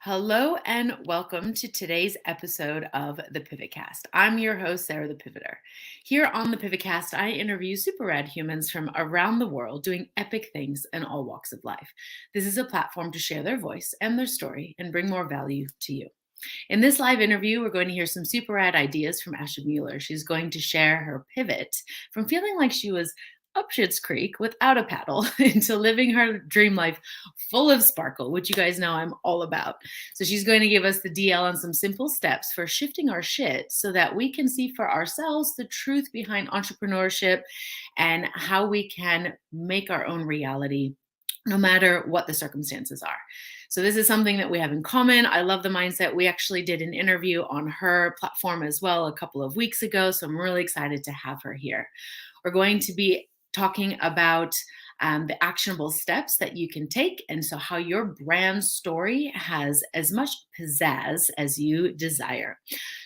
Hello and welcome to today's episode of the PivotCast. I'm your host, Sarah the Pivoter. Here on the PivotCast, I interview super rad humans from around the world doing epic things in all walks of life. This is a platform to share their voice and their story and bring more value to you. In this live interview, we're going to hear some super rad ideas from Astrid Mueller. She's going to share her pivot from feeling like she was up Schitt's Creek without a paddle into living her dream life full of sparkle, which you guys know I'm all about. So she's going to give us the DL on some simple steps for shifting our shit so that we can see for ourselves the truth behind entrepreneurship and how we can make our own reality no matter what the circumstances are. So this is something that we have in common. I love the mindset. We actually did an interview on her platform as well a couple of weeks ago. So I'm really excited to have her here. We're going to be talking about the actionable steps that you can take, and so how your brand story has as much pizzazz as you desire.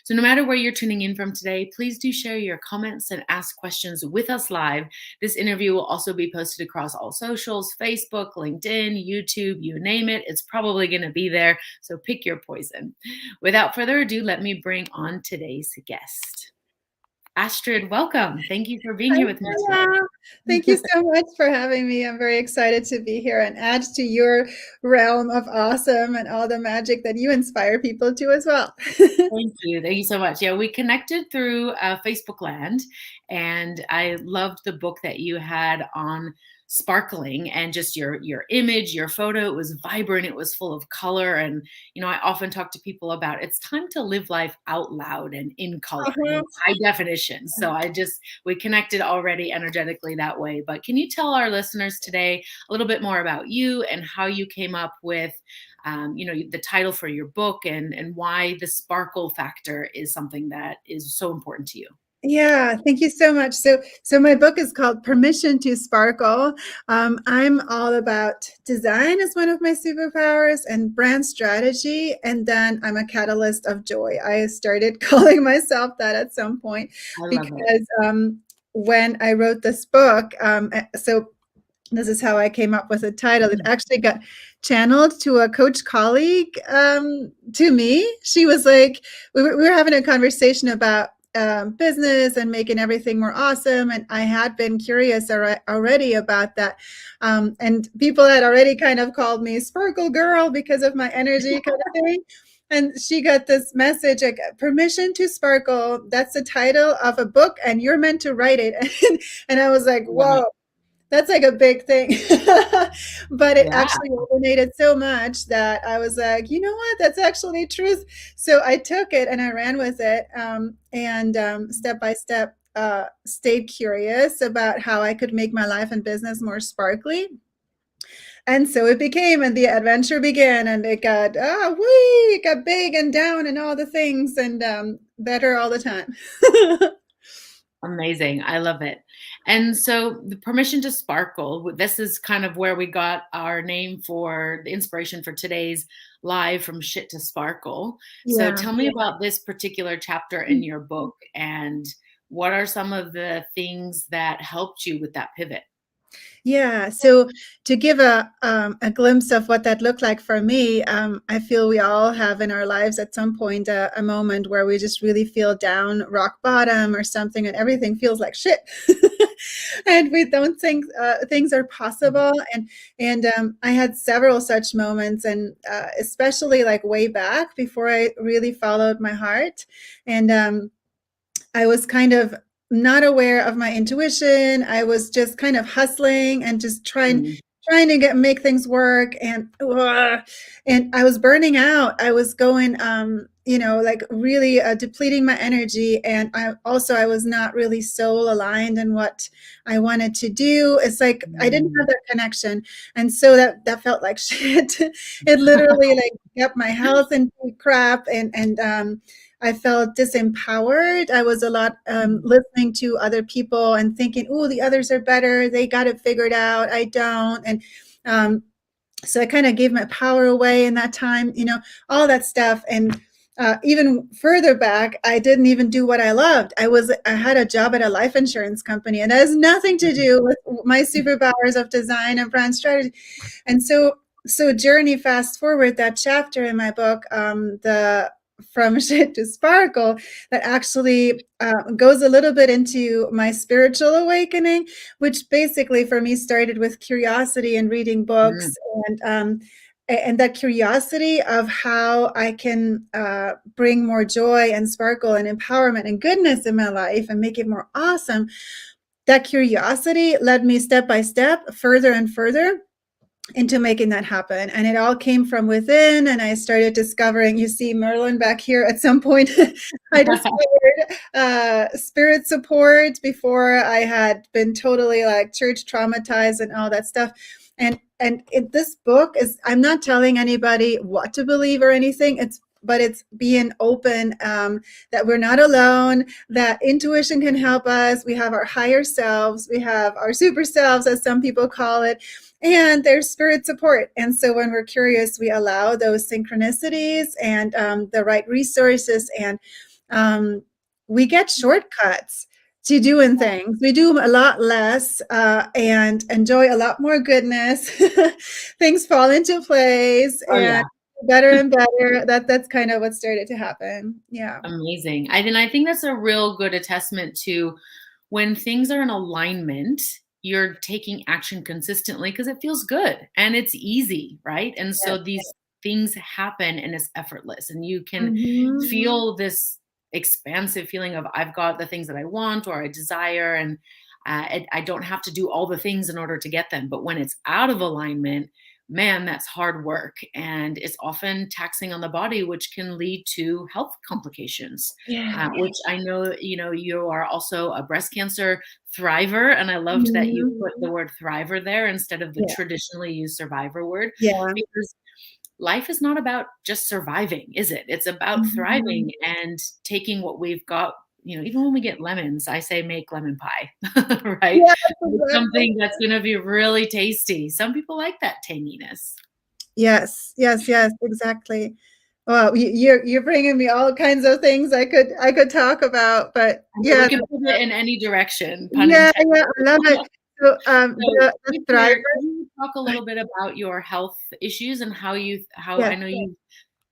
So no matter where you're tuning in from today, please do share your comments and ask questions with us live. This interview will also be posted across all socials, Facebook, LinkedIn, YouTube, you name it. It's probably going to be there, so pick your poison. Without further ado, let me bring on today's guest. Astrid, welcome. Thank you for being here with me today. Thank you so much for having me. I'm very excited to be here and add to your realm of awesome and all the magic that you inspire people to as well. Thank you. Thank you so much. Yeah, we connected through Facebook Land, and I loved the book that you had on sparkling and just your image, your photo. It was vibrant. It was full of color. And, I often talk to people about it's time to live life out loud and in color, in high definition. So we connected already energetically that way. But can you tell our listeners today a little bit more about you and how you came up with the title for your book and why the sparkle factor is something that is so important to you? Yeah, thank you so much. So my book is called Permission to Sparkle. I'm all about design as one of my superpowers and brand strategy. And then I'm a catalyst of joy. I started calling myself that at some point because when I wrote this book, so this is how I came up with the title. It actually got channeled to a coach colleague to me. She was like, we were having a conversation about business and making everything more awesome. And I had been curious already about that. And people had already kind of called me Sparkle Girl because of my energy kind of thing. And she got this message, like, Permission to Sparkle. That's the title of a book and you're meant to write it. And I was like, whoa. That's like a big thing. But it actually resonated so much that I was like, you know what, that's actually truth. So I took it and I ran with it and step by step stayed curious about how I could make my life and business more sparkly. And so it became, and the adventure began, and it got it got big and down and all the things, and better all the time. Amazing. I love it. And so the Permission to Sparkle, this is kind of where we got our name for the inspiration for today's live, From Shit to Sparkle. So tell me about this particular chapter in your book and what are some of the things that helped you with that pivot? Yeah. So to give a glimpse of what that looked like for me, I feel we all have in our lives at some point a moment where we just really feel down, rock bottom or something, and everything feels like shit. And we don't think things are possible. And I had several such moments, and especially like way back before I really followed my heart. And I was kind of not aware of my intuition. I was just kind of hustling and just trying to make things work. And I was burning out. I was going, like really depleting my energy. And I was not really soul aligned in what I wanted to do. It's like I didn't have that connection. And so that felt like shit. It literally like kept my health into crap. And I felt disempowered. I was a lot listening to other people and thinking, oh, the others are better. They got it figured out. I don't. And so I kind of gave my power away in that time, all that stuff. And even further back, I didn't even do what I loved. I had a job at a life insurance company, and it has nothing to do with my superpowers of design and brand strategy. And so so journey, fast forward that chapter in my book, the from shit to sparkle, that actually goes a little bit into my spiritual awakening, which basically for me started with curiosity and reading books, Mm. and that curiosity of how I can bring more joy and sparkle and empowerment and goodness in my life and make it more awesome. That curiosity led me step by step, further and further, into making that happen. And it all came from within. And I started discovering, you see Merlin back here at some point, I discovered spirit support before I had been totally like church traumatized and all that stuff. This book is, I'm not telling anybody what to believe or anything. But it's being open, that we're not alone, that intuition can help us. We have our higher selves, we have our super selves, as some people call it, and there's spirit support. And so when we're curious, we allow those synchronicities and the right resources, and we get shortcuts to doing things. We do a lot less and enjoy a lot more goodness. Things fall into place, Oh and yeah. better and better. That's kind of what started to happen. Yeah. Amazing. I think that's a real good attestament to when things are in alignment, you're taking action consistently because it feels good and it's easy, right? And Yes. so these things happen and it's effortless and you can Mhm. feel this expansive feeling of I've got the things that I want or I desire, and I don't have to do all the things in order to get them. But when it's out of alignment, man, that's hard work and it's often taxing on the body, which can lead to health complications. Yeah. Which I know, you are also a breast cancer thriver, and I loved that you Mhm. put the word thriver there instead of the Yeah. traditionally used survivor word, Yeah. because life is not about just surviving, is it? It's about Mhm. thriving and taking what we've got. Even when we get lemons, I say make lemon pie, right? Yes, Make exactly. something that's going to be really tasty. Some people like that tanginess. Yes, yes, yes, exactly. Well, you're bringing me all kinds of things I could talk about, but I mean, we yeah, can pivot in any direction, pun yeah, intended. yeah, I love it. So, So the with thriver, can you talk a little bit about your health issues and how yes. I know you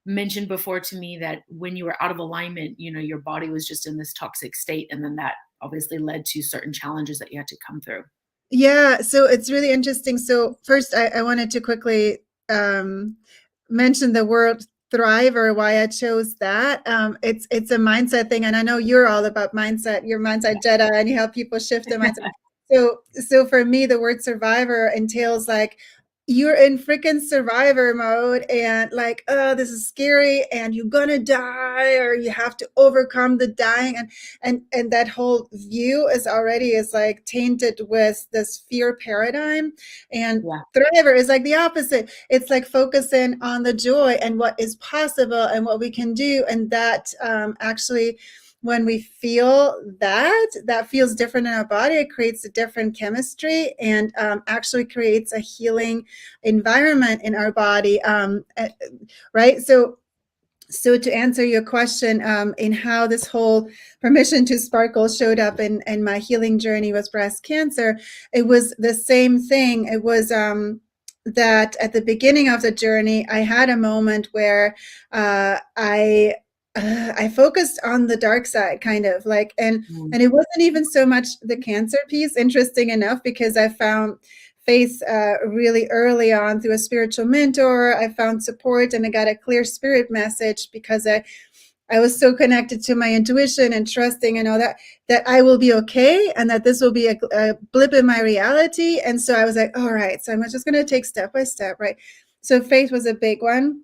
mentioned before to me that when you were out of alignment, your body was just in this toxic state, and then that obviously led to certain challenges that you had to come through. Yeah, so it's really interesting. So first, I wanted to quickly mention the word thriver, why I chose that. It's a mindset thing, and I know you're all about mindset. You're mindset Jedi, and you help people shift their mindset. So for me, the word survivor entails like you're in freaking survivor mode, and like, oh, this is scary, and you're gonna die, or you have to overcome the dying, and that whole view is like tainted with this fear paradigm. And Yeah. thriver is like the opposite. It's like focusing on the joy and what is possible and what we can do, and that actually, when we feel that feels different in our body, it creates a different chemistry, and actually creates a healing environment in our body, right? So to answer your question, in how this whole permission to sparkle showed up in my healing journey with breast cancer, it was the same thing. It was that at the beginning of the journey, I had a moment where I focused on the dark side, kind of like, Mm. and it wasn't even so much the cancer piece. Interesting enough, because I found faith really early on through a spiritual mentor. I found support, and I got a clear spirit message because I was so connected to my intuition and trusting and all that I will be okay, and that this will be a blip in my reality. And so I was like, all right, so I'm just going to take step by step, right? So faith was a big one.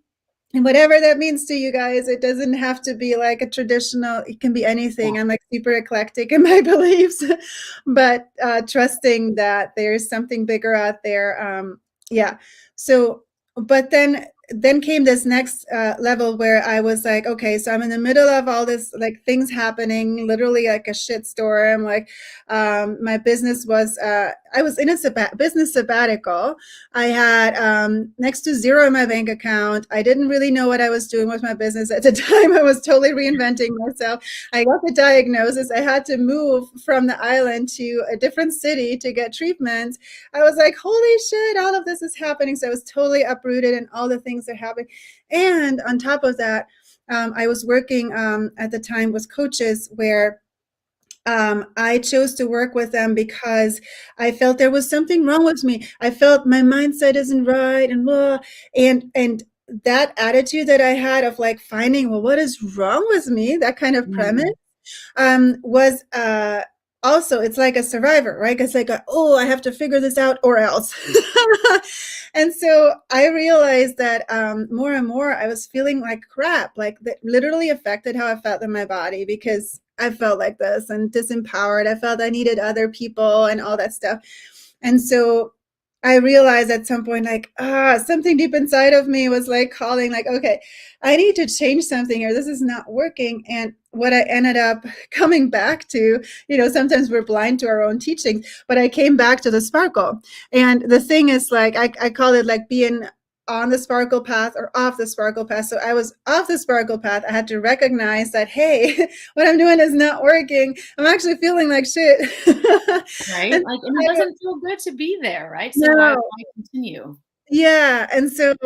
And whatever that means to you guys, it doesn't have to be like a traditional, it can be anything. I'm like super eclectic in my beliefs, but trusting that there's something bigger out there. Yeah. So, but then came this next level where I was like, okay, so I'm in the middle of all this, like things happening, literally like a shit storm. Like my business was, I was in a business sabbatical. I had next to zero in my bank account. I didn't really know what I was doing with my business at the time. I was totally reinventing myself. I got the diagnosis. I had to move from the island to a different city to get treatment. I was like, holy shit, all of this is happening. So I was totally uprooted and all the things that happened. And on top of that, I was working at the time with coaches where I chose to work with them because I felt there was something wrong with me. I felt my mindset isn't right, and blah. And that attitude that I had of like finding, well, what is wrong with me? That kind of premise was also, it's like a survivor, right? It's like, oh, I have to figure this out or else. And so I realized that more and more I was feeling like crap, like that literally affected how I felt in my body because I felt like this and disempowered. I felt I needed other people and all that stuff. And so I realized at some point, like, something deep inside of me was like calling, like, okay, I need to change something here. This is not working. And what I ended up coming back to, sometimes we're blind to our own teaching, but I came back to the sparkle. And the thing is, like, I call it like being on the sparkle path or off the sparkle path. So I was off the sparkle path. I had to recognize that, hey, what I'm doing is not working. I'm actually feeling like shit. Right? And Like, and it doesn't feel good to be there, right? So why no, continue? yeah. And so,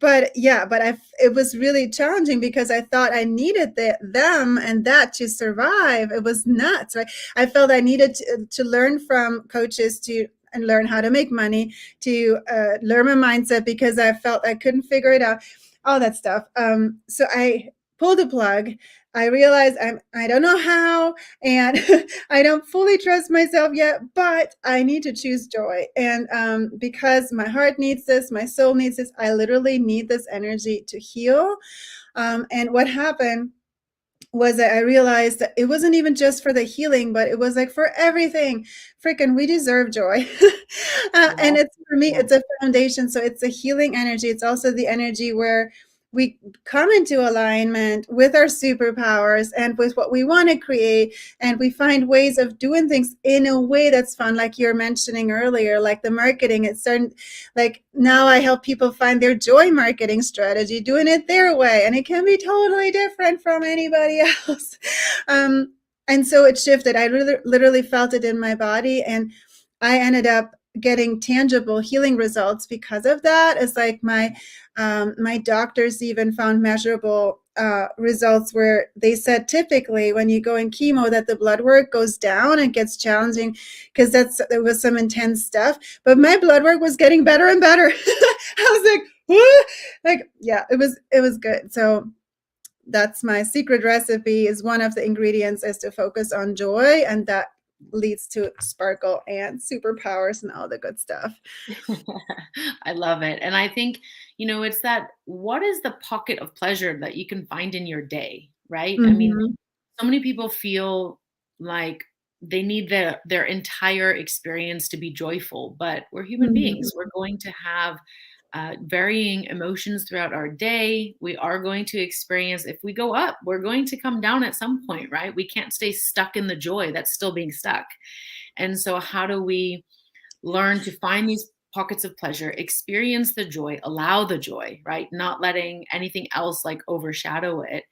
but it was really challenging because I thought I needed them and that to survive. It was nuts, right? I felt I needed to learn from coaches and learn how to make money, to learn my mindset because I felt I couldn't figure it out, all that stuff. So I pulled the plug. I realized I don't know how, and I don't fully trust myself yet, but I need to choose joy. And because my heart needs this, my soul needs this, I literally need this energy to heal. And what happened was that I realized that it wasn't even just for the healing, but it was like for everything. Freaking, we deserve joy. And it's, for me, it's a foundation. So it's a healing energy. It's also the energy where we come into alignment with our superpowers and with what we want to create. And we find ways of doing things in a way that's fun, like you're mentioning earlier, like the marketing. It's certain, like now I help people find their joy marketing strategy, doing it their way. And it can be totally different from anybody else. And so it shifted. I literally felt it in my body. And I ended up getting tangible healing results because of that. It's like my doctors even found measurable results where they said typically when you go in chemo that the blood work goes down and gets challenging because there was some intense stuff. But my blood work was getting better and better. I was like, what? Like, yeah, it was good. So that's my secret recipe. Is one of the ingredients is to focus on joy, and that leads to sparkle and superpowers and all the good stuff. I love it. And I think, it's that what is the pocket of pleasure that you can find in your day, right? I mean, Mm-hmm. so many people feel like they need their entire experience to be joyful, but we're human Mm-hmm. beings. We're going to have varying emotions throughout our day. We are going to experience, if we go up, we're going to come down at some point, right? We can't stay stuck in the joy that's still being stuck. And so, how do we learn to find these pockets of pleasure, experience the joy, allow the joy, right? Not letting anything else like overshadow it.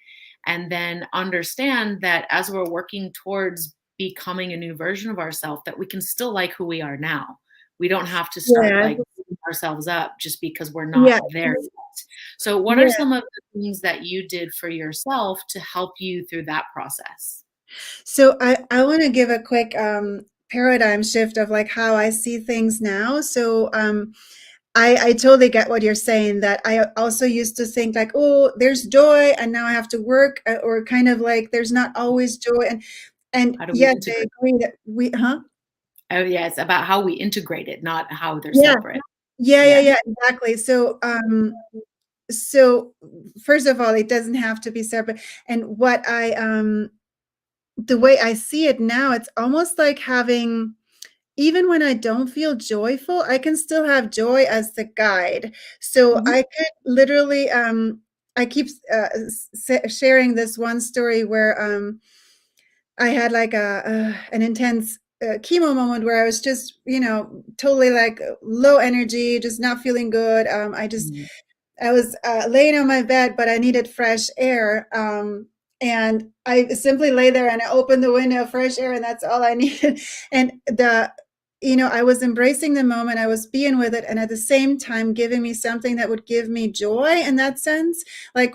And then understand that as we're working towards becoming a new version of ourselves, that we can still like who we are now. We don't have to start Yeah. like beating ourselves up just because we're not Yeah. there yet. So, what are Yeah. some of the things that you did for yourself to help you through that process? So I want to give a quick paradigm shift of like how I see things now. So I totally get what you're saying, that I also used to think like, oh, there's joy and now I have to work, or kind of like there's not always joy. And How do we yes, I integrate? agree that Oh, yeah, it's about how we integrate it, not how they're yeah, separate. yeah, Yeah. yeah, exactly. So first of all, it doesn't have to be separate. And the way I see it now, it's almost like having, even when I don't feel joyful, I can still have joy as the guide. So Mhm. I could literally, I keep sharing this one story where I had like an intense chemo moment where I was just, totally like low energy, just not feeling good. Mm. I was laying on my bed, but I needed fresh air. And I simply lay there and I opened the window, fresh air, and that's all I needed. And I was embracing the moment, I was being with it, and at the same time giving me something that would give me joy in that sense, like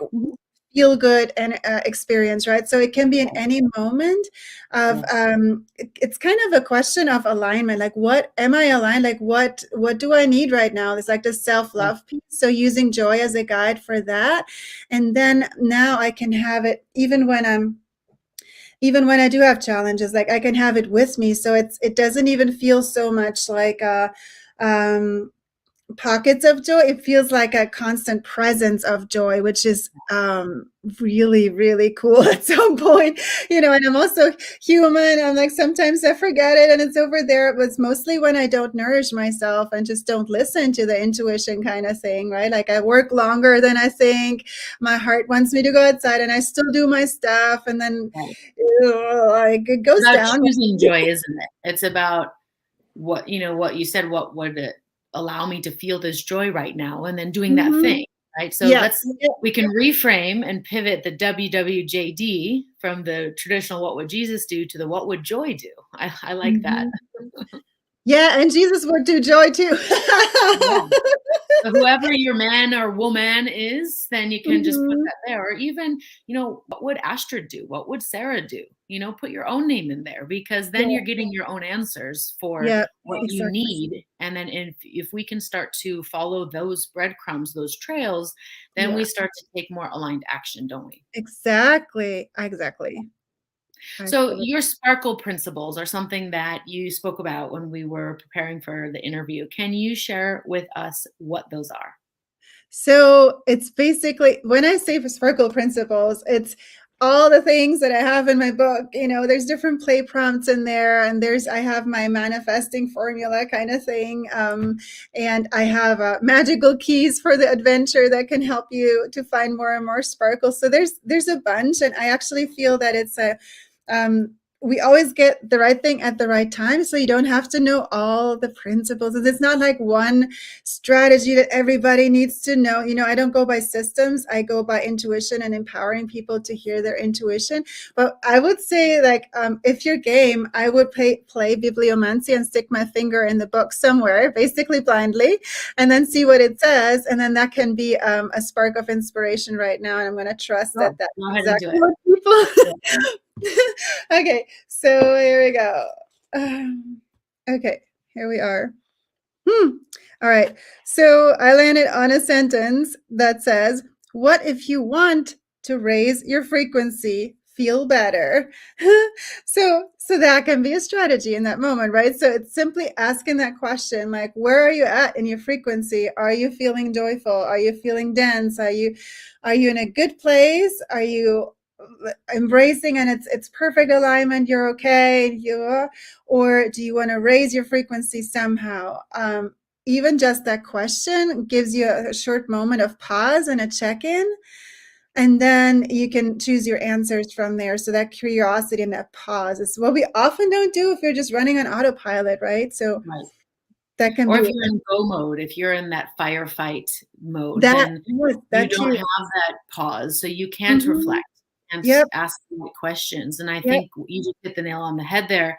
feel good and experience, right? So it can be in any moment of Yes. it's kind of a question of alignment, like what am I aligned, like what do I need right now? It's like the Yes. self-love piece, so using joy as a guide for that. And then now I can have it even when I do have challenges, like I can have it with me, so it doesn't even feel so much like um pockets of joy. It feels like a constant presence of joy, which is really, really cool at some point, and I'm also human. I'm like, sometimes I forget it and it's over there. It was mostly when I don't nourish myself and just don't listen to the intuition kind of thing, right? Like I work longer than I think. My heart wants me to go outside and I still do my stuff. And then Right. like it It's goes about down. choosing joy, isn't it? It's about what you said, what would it allow me to feel this joy right now, and then doing that Mhm. thing, right? So Yeah. we can reframe and pivot the WWJD from the traditional what would Jesus do to the what would joy do. I like that. Mhm. Yeah, and Jesus would do joy too. Yeah. So whoever your man or woman is, then you can just put Mhm. that there. Or even, what would Astrid do? What would Sarah do? Put your own name in there, because then Yeah, you're getting your own answers for yeah, what you exactly. need. And then if we can start to follow those breadcrumbs, those trails, then Yeah, we start to take more aligned action, don't we? exactly, exactly. I So feel it. your sparkle principles are something that you spoke about when we were preparing for the interview. Can you share with us what those are? So it's basically, when I say for sparkle principles, it's all the things that I have in my book. There's different play prompts in there, and I have my manifesting formula kind of thing. And I have magical keys for the adventure that can help you to find more and more sparkle. So there's a bunch, and I actually feel that we always get the right thing at the right time. So you don't have to know all the principles. It's not like one strategy that everybody needs to know. I don't go by systems. I go by intuition and empowering people to hear their intuition. But I would say, like, if you're game, I would play bibliomancy and stick my finger in the book somewhere, basically blindly, and then see what it says. And then that can be a spark of inspiration right now. And I'm going to trust Sure. that that's Go ahead and do exactly it. what people. Yeah. Okay, so here we go. Okay, here we are. All right. So I landed on a sentence that says, "What if you want to raise your frequency, feel better?" So that can be a strategy in that moment, right? So it's simply asking that question, like, where are you at in your frequency? Are you feeling joyful? Are you feeling dense? Are you in a good place? Are you embracing and it's perfect alignment, you're okay, or do you want to raise your frequency somehow? Even just that question gives you a short moment of pause and a check-in, and then you can choose your answers from there. So that curiosity and that pause is what we often don't do if you're just running on autopilot, right? So Right. that can Or if be you're in go mode, if you're in that firefight mode, that. then Yes, you that don't too. have that pause. So you can't Mhm. reflect and Yep. ask the right questions. And I Yep. think you just hit the nail on the head there,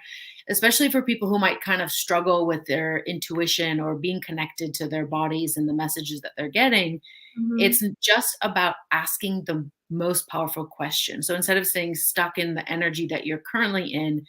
especially for people who might kind of struggle with their intuition or being connected to their bodies and the messages that they're getting. Mhm. It's just about asking the most powerful question. So instead of staying stuck in the energy that you're currently in,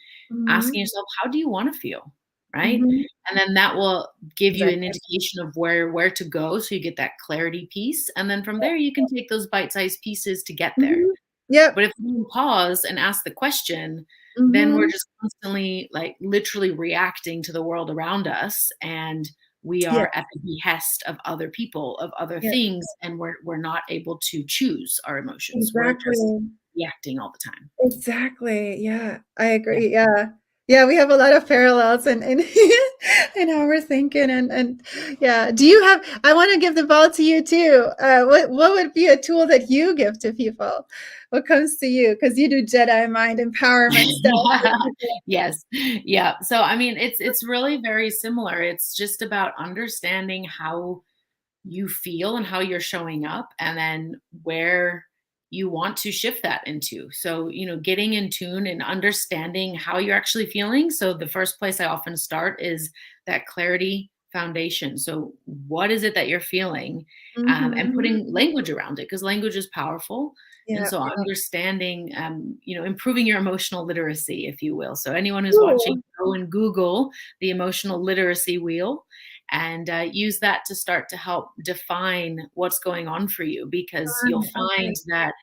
asking Mhm. yourself, how do you want to feel? Right. Mhm. And then that will give you an Exactly. indication of where to go, so you get that clarity piece. And then from there, you can take those bite-sized pieces to get there. Mhm. Yep. But if we don't pause and ask the question, then we're Mhm. just constantly, like, literally reacting to the world around us, and we Yeah. are at the behest of other people, of other Yeah. things, and we're not able to choose our emotions. We're just Exactly. reacting all the time. Exactly. Yeah, I Yeah. agree. Yeah. Yeah, we have a lot of parallels and and how we're thinking and yeah. Do you have? I want to give the ball to you too. What would be a tool that you give to people? What comes to you? Because you do Jedi mind empowerment stuff. Yes. Yeah. So I mean it's really very similar. It's just about understanding how you feel and how you're showing up and then where you want to shift that into. So, getting in tune and understanding how you're actually feeling. So, the first place I often start is that clarity foundation. So, what is it that you're feeling? And Mm-hmm. putting language around it because language is powerful. And Yeah. so, understanding, improving your emotional literacy, if you will. So, anyone who's watching, Ooh, go and Google the emotional literacy wheel and use that to start to help define what's going on for you because you'll fun. find Okay. that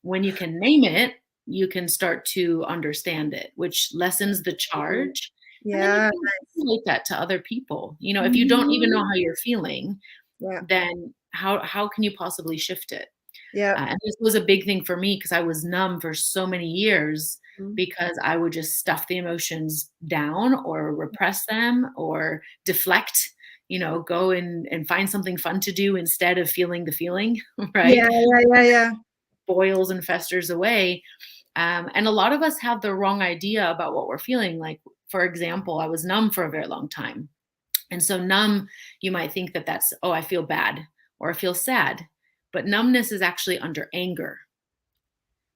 when you can name it, you can start to understand it, which lessens the charge. And then you Yeah. can relate that to other people. If you don't even know Mhm. how you're feeling, Yeah. then how can you possibly shift it? Yeah. And this was a big thing for me because I was numb for so many years Mm. because I would just stuff the emotions down or repress them or deflect, go and find something fun to do instead of feeling the feeling, right? Yeah. Yeah. Yeah. Yeah. Boils and festers away. And a lot of us have the wrong idea about what we're feeling. Like, for example, I was numb for a very long time. And so, numb, you might think that that's, oh, I feel bad or I feel sad. But numbness is actually under anger.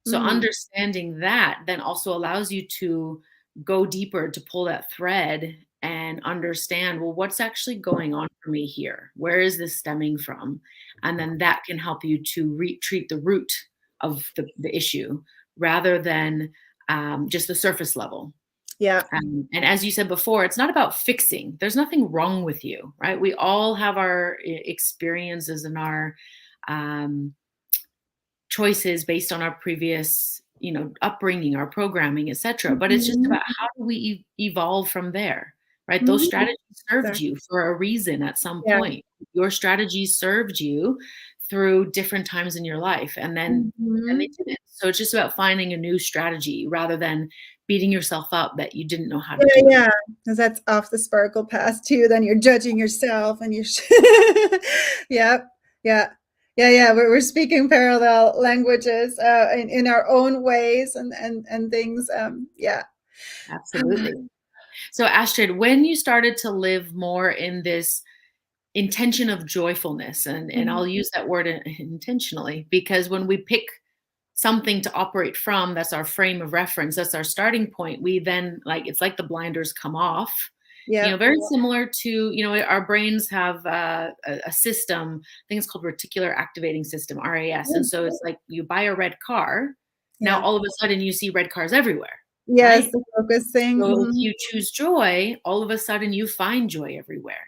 So Mm. understanding that then also allows you to go deeper to pull that thread and understand, well, what's actually going on for me here? Where is this stemming from? And then that can help you to treat the root of the issue rather than just the surface level. Yeah. And as you said before, it's not about fixing. There's nothing wrong with you, right? We all have our experiences and our um, choices based on our previous upbringing, our programming, etc. But it's just Mhm. about how do we evolve from there, right? Those Mhm. strategies served Exactly. you for a reason at some Yeah. point. Your strategies served you through different times in your life and they Mhm. didn't. So it's just about finding a new strategy rather than beating yourself up that you didn't know how to Yeah, do it. yeah, because that's off the sparkle path too. Then you're judging yourself, and you're. Yep. Yeah. Yeah. Yeah. We're speaking parallel languages in our own ways and things. Yeah. Absolutely. So Astrid, when you started to live more in this intention of joyfulness, and Mhm. I'll use that word intentionally because when we pick something to operate from, that's our frame of reference, that's our starting point, we then, like, it's like the blinders come off. Yeah. Very similar to, our brains have a system, I think it's called reticular activating system, RAS. And Mm. so it's like you buy a red car, now Yeah. all of a sudden you see red cars everywhere, Yes, right? the focus thing. So if Mhm. you choose joy, all of a sudden you find joy everywhere.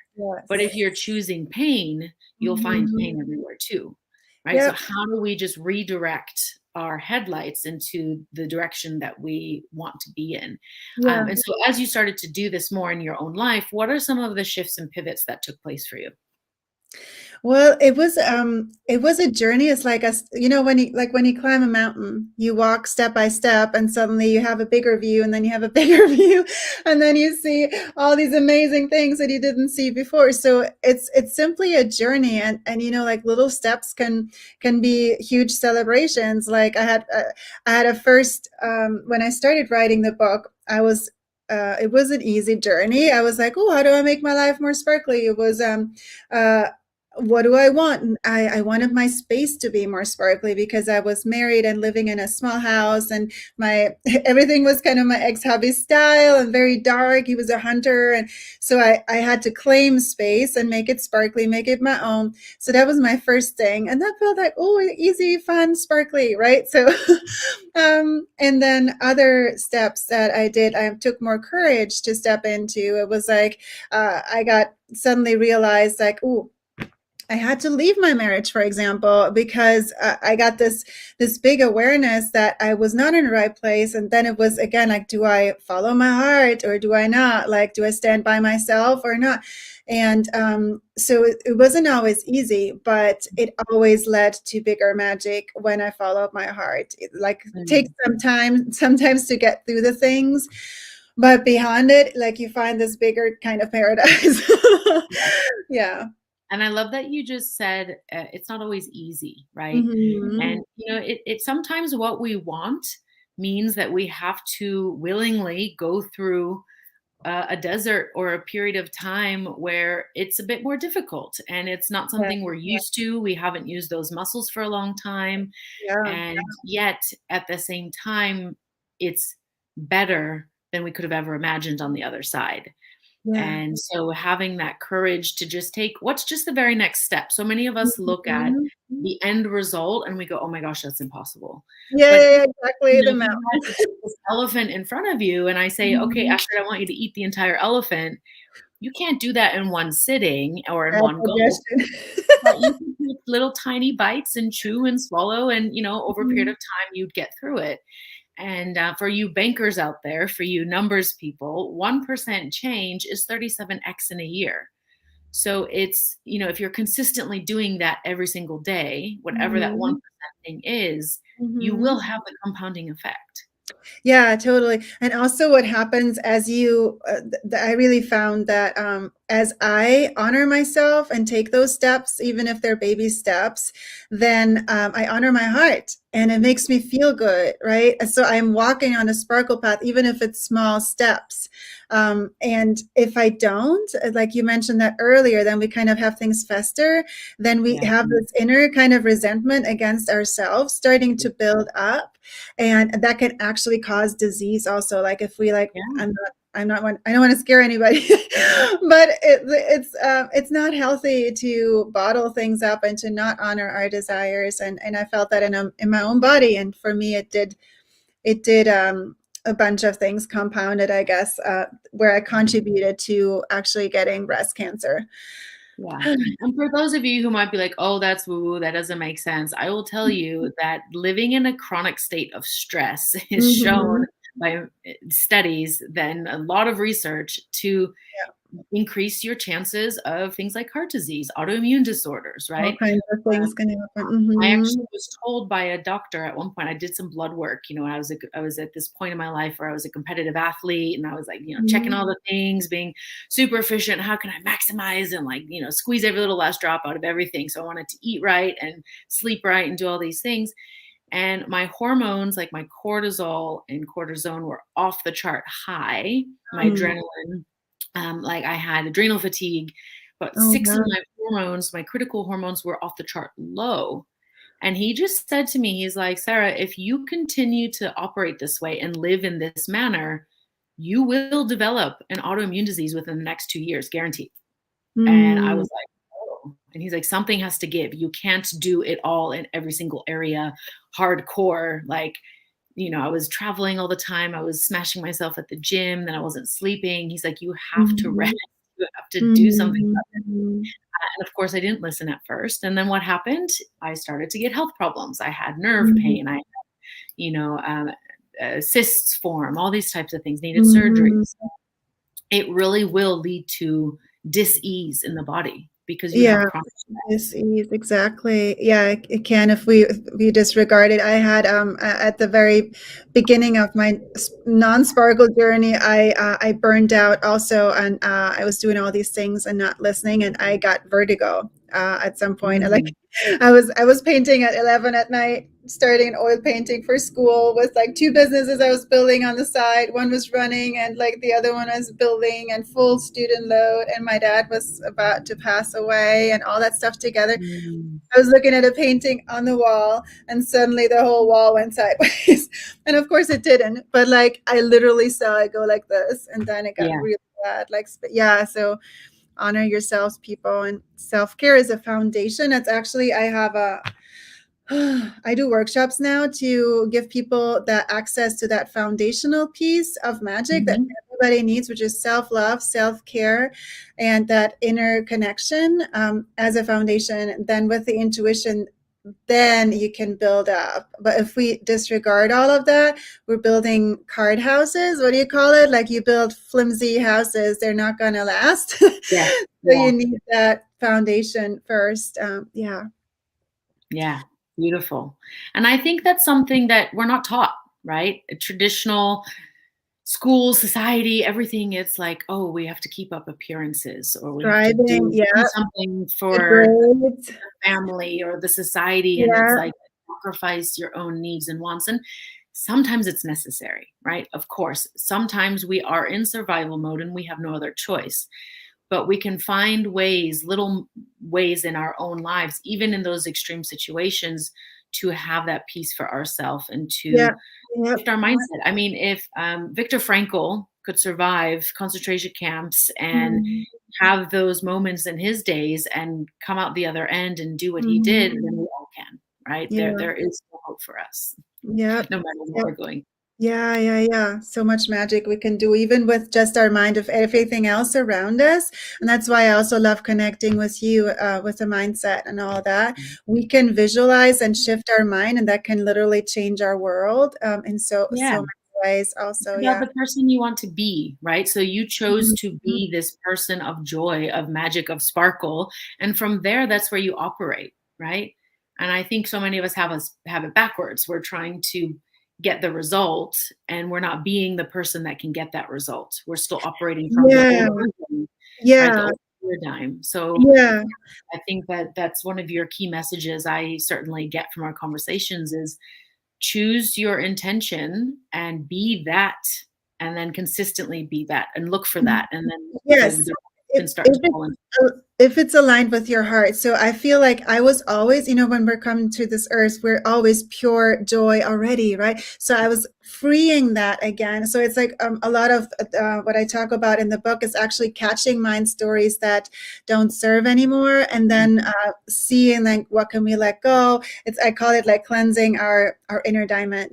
But if Yes. you're choosing pain, you'll find Mhm. pain everywhere too. Right? So Yep. how do we just redirect our headlights into the direction that we want to be in? Yeah. And so as you started to do this more in your own life, what are some of the shifts and pivots that took place for you? Well, it was a journey. It's like when you climb a mountain, you walk step by step and suddenly you have a bigger view and then you have a bigger view and then you see all these amazing things that you didn't see before. So it's simply a journey and like little steps can be huge celebrations. Like I had a first when I started writing the book, it was an easy journey. I was like, oh, how do I make my life more sparkly? It was uh what do I want? And I wanted my space to be more sparkly because I was married and living in a small house, and my everything was kind of my ex-hubby's style and very dark. He was a hunter, and so I had to claim space and make it sparkly, make it my own. So that was my first thing, and that felt like, oh, easy, fun, sparkly, right? So, and then other steps that I did, I took more courage to step into. It was like I got suddenly realized like, oh, I had to leave my marriage, for example, because I got this big awareness that I was not in the right place. And then it was again like, do I follow my heart or do I not? Like, do I stand by myself or not? And so it wasn't always easy, but it always led to bigger magic when I followed my heart. It like takes Mm. some time sometimes to get through the things, but beyond it, like you find this bigger kind of paradise. Yeah. And I love that you just said it's not always easy, right? Hmm. And it sometimes what we want means that we have to willingly go through a desert or a period of time where it's a bit more difficult and it's not Yeah. something we're used to. We haven't used those muscles for a long time. Yeah. And yet, at the same time, it's better than we could have ever imagined on the other side. Yeah. And so having that courage to just take what's just the very next step. So many of us look at Mhm. the end result and we go, oh my gosh, that's impossible. Yeah, But yeah, yeah, exactly. The if you mountain. had this elephant in front of you and I say, okay, Mhm. Astrid, I want you to eat the entire elephant, you can't do that in one sitting or in Bad one go. digestion. But you can take little tiny bites and chew and swallow, and over a period Mhm. of time, you'd get through it. And for you bankers out there, for you numbers people, 1% change is 37x in a year. So it's, if you're consistently doing that every single day, whatever that Mhm. 1% thing is, you will Mhm. have the compounding effect. Yeah, totally. And also, what happens as you, I really found that as I honor myself and take those steps, even if they're baby steps, then I honor my heart and it makes me feel good, right? So I'm walking on a sparkle path, even if it's small steps. And if I don't, like you mentioned that earlier, then we kind of have things fester. Then we Yeah. have this inner kind of resentment against ourselves starting to build up, and that can actually cause disease also. Like if we like, Yeah. I'm not one, I don't want to scare anybody, but it's not healthy to bottle things up and to not honor our desires. And I felt that in my own body, and for me it did a bunch of things compounded, I guess, where I contributed to actually getting breast cancer. Yeah. And for those of you who might be like, oh, that's woo woo, that doesn't make sense, I will tell you that living in a chronic state of stress is shown Mhm. by studies, then a lot of research to increase your chances of things like heart disease, autoimmune disorders, All right? kinds of things can happen. I Mhm. actually was told by a doctor at one point. I did some blood work. I was at this point in my life where I was a competitive athlete, and I was like, checking Mhm. all the things, being super efficient. How can I maximize and like, squeeze every little last drop out of everything? So I wanted to eat right and sleep right and do all these things. And my hormones, like my cortisol and cortisone, were off the chart high. My Mm. adrenaline, like I had adrenal fatigue, but Oh, six of wow. my hormones, my critical hormones, were off the chart low. And he just said to me, he's like, Sarah, if you continue to operate this way and live in this manner, you will develop an autoimmune disease within the next 2 years, guaranteed. And I Mm. was like, oh. And he's like, something has to give. You can't do it all in every single area, hardcore. Like, I was traveling all the time. I was smashing myself at the gym. Then I wasn't sleeping. He's like, you have to rest. Mhm. You have to do something. Mhm. And of course, I didn't listen at first. And then what happened? I started to get health problems. I had nerve Mhm. pain. I, you know, um, cysts form, all these types of things, needed surgery. Mhm. It really will lead to dis-ease in the body because you have Yeah, chronic stress. disease, exactly. Yeah, it can if we disregard it. I had at the very beginning of my non-sparkle journey, I burned out also, and I was doing all these things and not listening, and I got vertigo at some point. And like Mm. I was painting at 11 at night, starting an oil painting for school with like two businesses I was building on the side. One was running and like the other one was building and full student load. And my dad was about to pass away and all that stuff together. Mm. I was looking at a painting on the wall and suddenly the whole wall went sideways. And of course it didn't, but like I literally saw it go like this and then it got Yeah. really bad. Like, yeah, so honor yourselves, people, and self-care is a foundation. It's actually, I have a I do workshops now to give people that access to that foundational piece of magic that Mhm. everybody needs, which is self-love, self-care, and that inner connection as a foundation. Then with the intuition, then you can build up. But if we disregard all of that, we're building card houses. What do you call it? Like you build flimsy houses, they're not going to last. Yeah. So Yeah. you need that foundation first. Yeah. Yeah. Beautiful. And I think that's something that we're not taught, right? A traditional school, society, everything, it's like, oh, we have to keep up appearances, or we have to Striving, do yeah, something good for grades. the family or the society. And it's Yeah, like sacrifice your own needs and wants. And sometimes it's necessary, right? Of course, sometimes we are in survival mode and we have no other choice. But we can find ways, little ways in our own lives, even in those extreme situations, to have that peace for ourselves and yeah, to yep. shift our mindset. I mean, if Viktor Frankl could survive concentration camps and Mhm, have those moments in his days and come out the other end and do what he did, mhm. then we all can, right? Yeah, There is no hope for us, yep, no matter what yep. we're going. Yeah, yeah, yeah. So much magic we can do, even with just our mind, of everything else around us. And that's why I also love connecting with you, with the mindset and all that. We can visualize and shift our mind, and that can literally change our world, in Yeah. so many ways. Also, About yeah. the person you want to be, right? So you chose Mhm. to be this person of joy, of magic, of sparkle, and from there, that's where you operate, right? And I think so many of us have it backwards. We're trying to get the result, and we're not being the person that can get that result. We're still operating from the Yeah, old version, right? The yeah, old paradigm. So yeah. I think that that's one of your key messages I certainly get from our conversations is choose your intention and be that, and then consistently be that and look for that, and then the Yes. dots If can start if to it's fall in. if it's aligned with your heart. So I feel like I was always, when we're coming to this earth, we're always pure joy already, right? So I was freeing that again. So it's like, a lot of what I talk about in the book is actually catching mind stories that don't serve anymore, and then seeing, like, what can we let go. I call it like cleansing our inner diamond.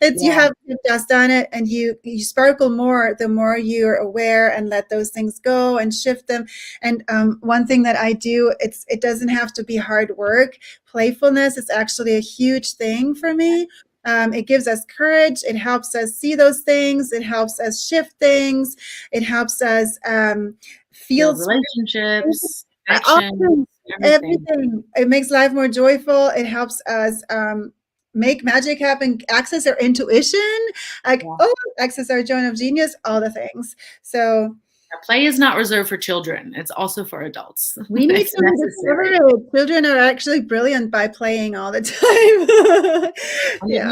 It's, Yeah, you've just done it, and you sparkle more the more you're aware and let those things go and shift them. And one thing that I do, it doesn't have to be hard work. Playfulness is actually a huge thing for me. It gives us courage. It helps us see those things. It helps us shift things. It helps us feel build relationships, connections, awesome. everything. Everything. It makes life more joyful. It helps us make magic happen, access our intuition, like, Yeah. access our zone of genius, all the things. So Play is not reserved for children. It's also for adults. we need It's to rediscover necessary. it. Children are actually brilliant by playing all the time. And Yeah.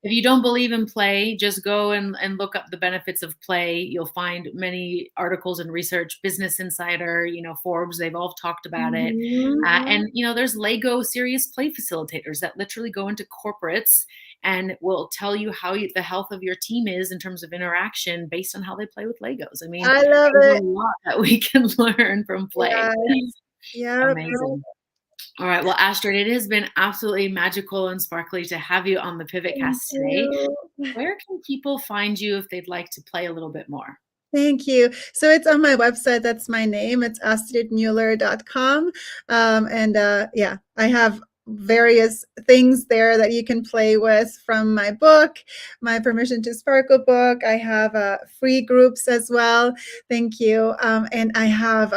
if you don't believe in play, just go and look up the benefits of play. You'll find many articles and research, Business Insider, Forbes, they've all talked about it. Mhm. And there's Lego serious play facilitators that literally go into corporates and will tell you how the health of your team is in terms of interaction based on how they play with Legos. I mean, I love there's a it. lot that we can learn from play. Yes. Yep. Amazing. All right. Well, Astrid, it has been absolutely magical and sparkly to have you on the Thank PivotCast today. you. Where can people find you if they'd like to play a little bit more? Thank you. So it's on my website. That's my name. It's astridmueller.com. And yeah, I have various things there that you can play with from my book, my Permission to Sparkle book. I have free groups as well. Thank you. And I have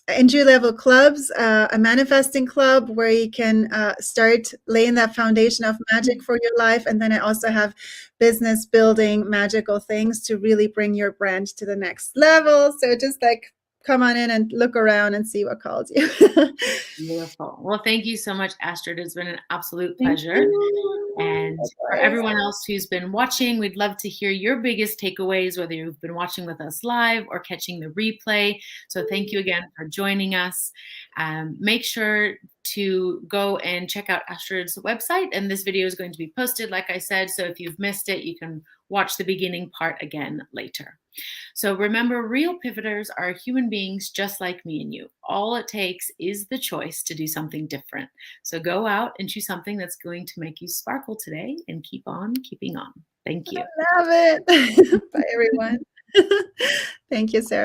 entry-level clubs, a manifesting club where you can start laying that foundation of magic for your life. And then I also have business building magical things to really bring your brand to the next level. So just like come on in and look around and see what calls you. Beautiful. Well, thank you so much, Astrid. It's been an absolute Thank pleasure. you. And for Likewise. everyone else who's been watching, we'd love to hear your biggest takeaways, whether you've been watching with us live or catching the replay. So thank you again for joining us. Make sure to go and check out Astrid's website. And this video is going to be posted, like I said. So if you've missed it, you can watch the beginning part again later. So remember, real pivoters are human beings just like me and you. All it takes is the choice to do something different. So go out and choose something that's going to make you sparkle today and keep on keeping on. Thank you. Love it. Bye, everyone. Thank you, Sarah.